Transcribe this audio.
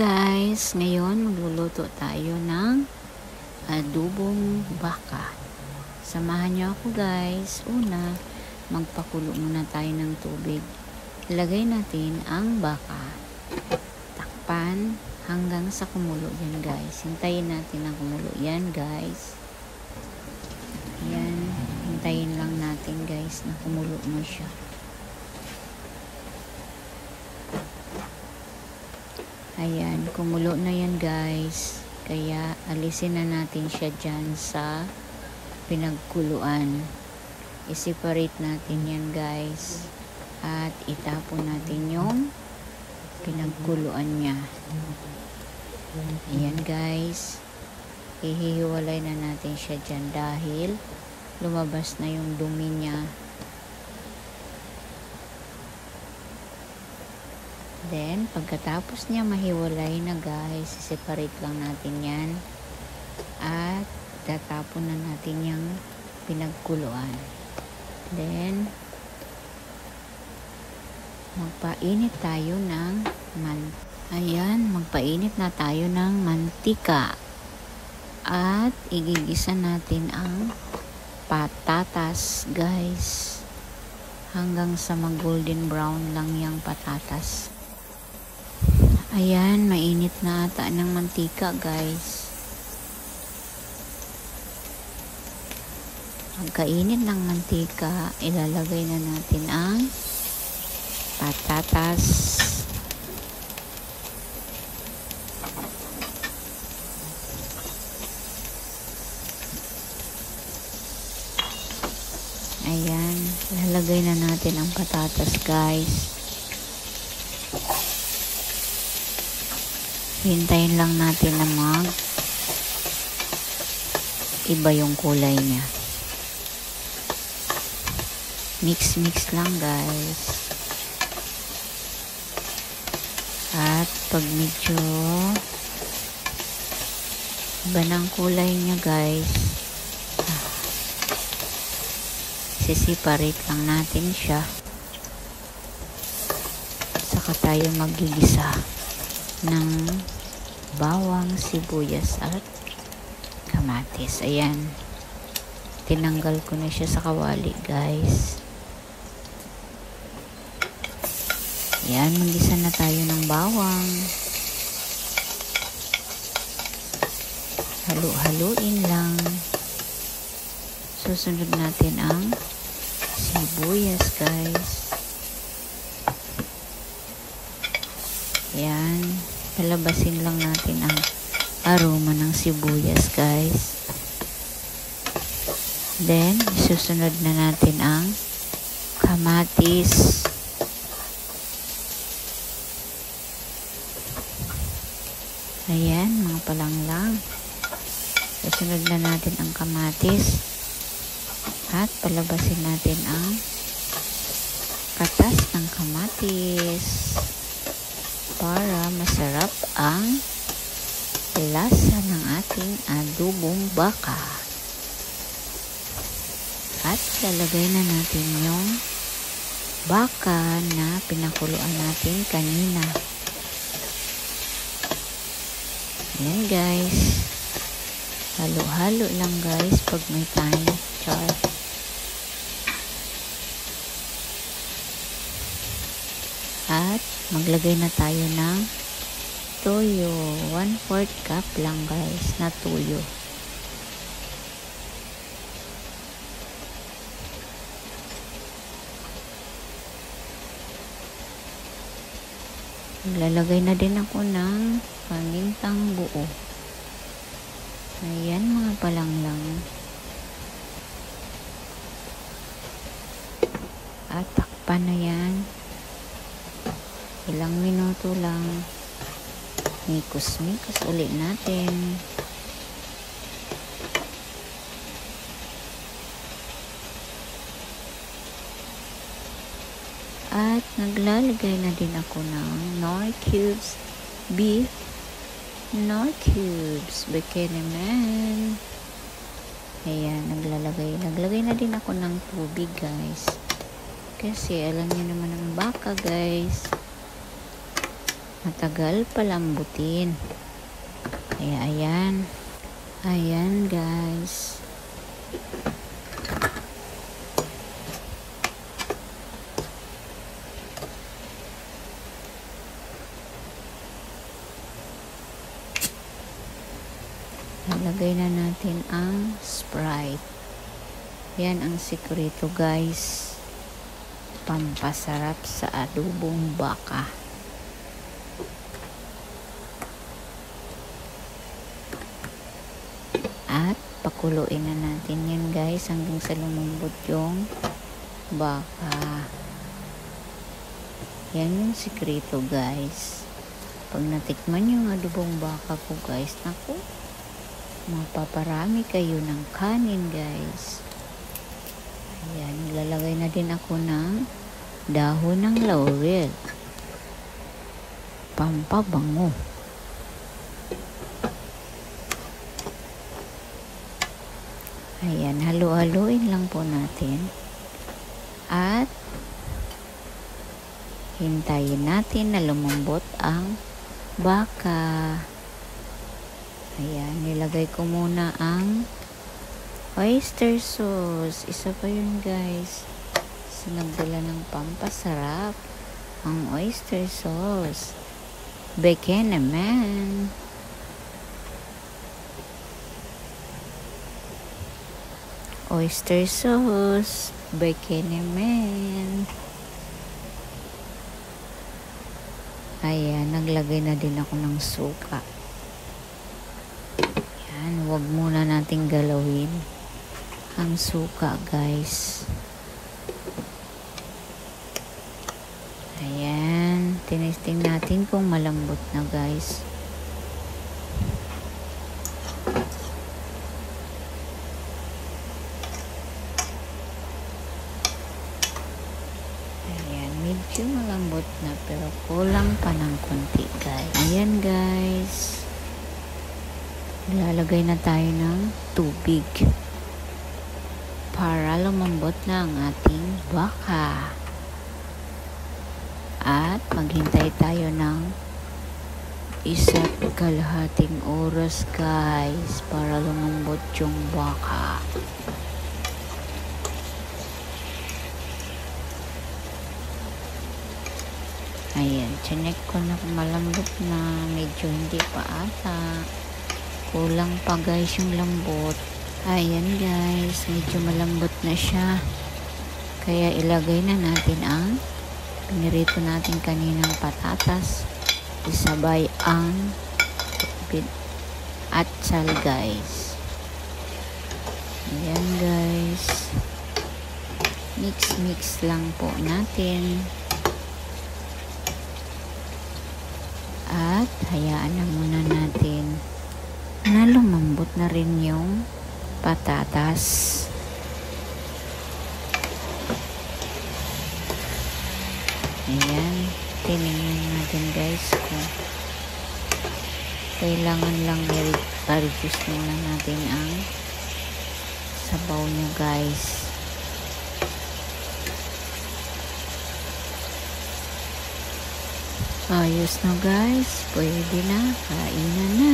guys, ngayon magluluto tayo ng adobong baka. Samahan niyo ako guys. Una, magpakulo muna tayo ng tubig. Ilagay natin ang baka. Takpan hanggang sa kumulo yan guys. Hintayin natin na kumulo yan guys. Yan, hintayin lang natin guys na kumulo mo siya. Ayan, kumulo na yan guys. Kaya alisin na natin siya dyan sa pinagkuluan. I-separate natin yan guys. At itapon natin yung pinagkuluan niya. Ayan guys. Ihihiwalay na natin siya dyan dahil lumabas na yung dumi niya. Then, pagkatapos niya mahiwalay na guys, separate lang natin yan. At, tatapon na natin yung pinagkuluan. Then, magpainit tayo ng magpainit na tayo ng mantika. At, igigisa natin ang patatas guys. Hanggang sa mag-golden brown lang yung patatas. Ayan, mainit na ata ng mantika guys. Pagkainit ng mantika, ilalagay na natin ang patatas. Ayan, ilalagay na natin ang patatas guys. Hintayin lang natin na iba yung kulay niya. Mix lang guys. At pag medyo iba ng kulay niya guys, sisiparate lang natin siya. Saka tayo magigisa ng bawang, sibuyas at kamatis. Ayan, tinanggal ko na siya sa kawali guys. Ayan, magisa na tayo ng bawang. Halu-haluin lang. Susunod natin ang sibuyas guys. Ayan, palabasin lang natin ang aroma ng sibuyas guys. Then, susunod na natin ang kamatis. Ayan, mga palanglang. Susunod na natin ang kamatis. At palabasin natin ang katas ng kamatis. Para masarap ang lasa ng ating adobong baka. At lalagay na natin yung baka na pinakuluan natin kanina. Ayan guys. Halo-halo lang guys pag may time. Char. At maglagay na tayo ng toyo. 1/4 cup lang guys na toyo. Maglalagay na din ako ng pamintang buo. Ayan mga palanglang. At takpan na yan. Ilang minuto lang. Mikos-mikos ulit natin. At naglalagay na din ako ng Knorr cubes beef. Knorr cubes. Bikini man. Ayan, naglagay na din ako ng tubig guys. Kasi alam niyo naman ang baka guys. matagal palambutin. Kaya ayan guys. Lalagay na natin ang Sprite. Yan ang sikreto guys, pampasarap sa adobong baka. At pakuluin na natin yan guys hanggang sa lumambot yung baka. Yan yung sikreto guys. Pag natikman yung adobong baka ko guys, naku, mapaparami kayo ng kanin guys. Ayan, lalagay na din ako ng dahon ng laurel, pampabango. Ayan, halu-haluin lang po natin at hintayin natin na lumambot ang baka. Ayan, nilagay ko muna ang oyster sauce. Isa pa yun guys, sinagdala ng pampasarap ang oyster sauce. Bacon naman. Oyster sauce, bacon naman. Ayan, naglagay na din ako ng suka. Ayan, huwag muna nating galawin ang suka guys. Ayan, tinesting natin kung malambot na guys. Medyo malambot na pero kulang pa ng konti guys. Ayan guys, lalagay na tayo ng tubig para lumambot na ang ating baka. At maghintay tayo ng 1.5 oras guys para lumambot yung baka. Ayan, chinek ko na kung malambot na, medyo hindi pa ata. Kulang pa guys yung lambot. Ayan guys, medyo malambot na siya. Kaya ilagay na natin ang pinirito natin kaninang patatas. Isabay ang atsal guys. Ayan guys. Mix lang po natin. At hayaan na muna natin na lumambot na rin yung patatas. Ayan, tinignan natin guys kung kailangan lang i-reduce muna natin ang sabaw niya guys. Ayos na guys, pwede na, kainan na.